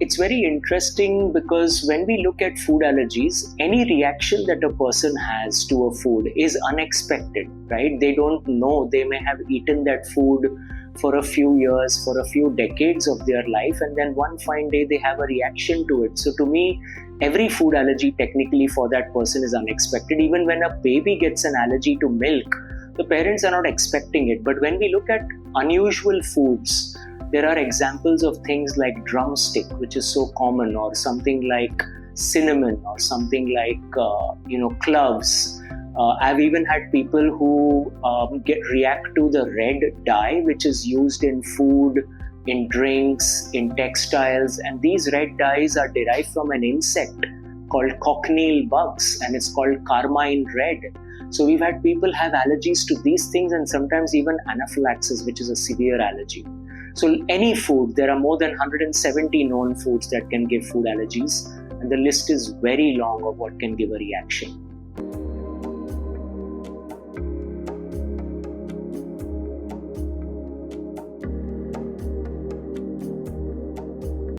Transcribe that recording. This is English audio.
it's very interesting because when we look at food allergies, any reaction that a person has to a food is unexpected, right? They don't know. They may have eaten that food for a few years, for a few decades of their life, and then one fine day they have a reaction to it. So to me, every food allergy technically for that person is unexpected. Even when a baby gets an allergy to milk, the parents are not expecting it. But when we look at unusual foods, there are examples of things like drumstick, which is so common, or something like cinnamon, or something like cloves. I've even had people who react to the red dye, which is used in food, in drinks, in textiles, and these red dyes are derived from an insect called cochineal bugs, and it's called carmine red. So we've had people have allergies to these things, and sometimes even anaphylaxis, which is a severe allergy. So any food, there are more than 170 known foods that can give food allergies, and the list is very long of what can give a reaction.